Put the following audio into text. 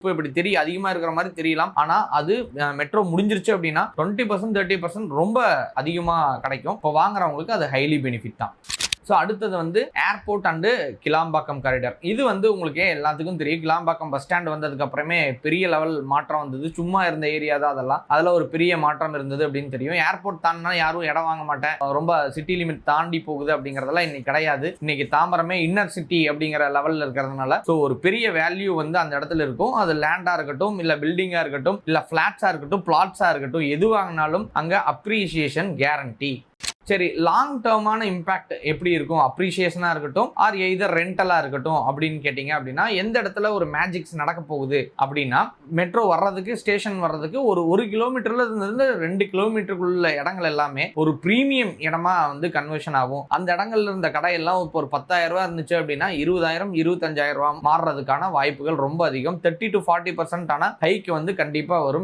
இப்போ இப்படி அதிகமா இருக்கிற மாதிரி தெரியலாம். ஆனா அது மெட்ரோ முடிஞ்சிருச்சு அப்படின்னா 20% 30% ரொம்ப அதிகமா கிடைக்கும். இப்போ வாங்குறவங்களுக்கு அது ஹைலி பெனிஃபிட் தான். ஸோ அடுத்தது வந்து ஏர்போர்ட் அண்டு கிளாம்பாக்கம் காரிடார். இது வந்து உங்களுக்கு எல்லாத்துக்கும் தெரியும். கிளாம்பாக்கம் பஸ் ஸ்டாண்ட் வந்ததுக்கு அப்புறமே பெரிய லெவல் மாற்றம் வந்தது. சும்மா இருந்த ஏரியா தான் அதெல்லாம். அதில் ஒரு பெரிய மாற்றம் இருந்தது அப்படின்னு தெரியும். ஏர்போர்ட் தாண்டினா யாரும் இடம் வாங்க மாட்டேன், ரொம்ப சிட்டி லிமிட் தாண்டி போகுது அப்படிங்கிறதெல்லாம் இன்னைக்கு கிடையாது. இன்னைக்கு தாம்பரமே இன்னர் சிட்டி அப்படிங்கிற லெவலில் இருக்கிறதுனால ஸோ ஒரு பெரிய வேல்யூ வந்து அந்த இடத்துல இருக்கும். அது லேண்டா இருக்கட்டும், இல்லை பில்டிங்கா இருக்கட்டும், இல்லை ஃபிளாட்ஸா இருக்கட்டும், பிளாட்ஸா இருக்கட்டும், எது வாங்கினாலும் அங்கே அப்ரிசியேஷன் கேரண்டி. சரி, லாங் டேர்மான இம்பாக்ட் எப்படி இருக்கும்? அப்ரிசியேஷனா இருக்கட்டும் ஆர் எய்தர் ரெண்டலா இருக்கட்டும் அப்படின்னு கேட்டீங்க அப்படின்னா, எந்த இடத்துல ஒரு மேஜிக்ஸ் நடக்க போகுது அப்படின்னா, மெட்ரோ வர்றதுக்கு, ஸ்டேஷன் வர்றதுக்கு ஒரு கிலோமீட்டர்ல இருந்து 2 கிலோமீட்டருக்குள்ள இடங்கள் எல்லாமே ஒரு பிரீமியம் இடமா வந்து கன்வர்ஷன் ஆகும். அந்த இடங்கள்ல இருந்த கடையெல்லாம் இப்போ ஒரு 10,000 ரூபாய் இருந்துச்சு அப்படின்னா 20,000 25,000 ரூபாய் மாறுறதுக்கான வாய்ப்புகள் ரொம்ப அதிகம். 30 to 40% ஆன ஹைக் வந்து கண்டிப்பா வரும்.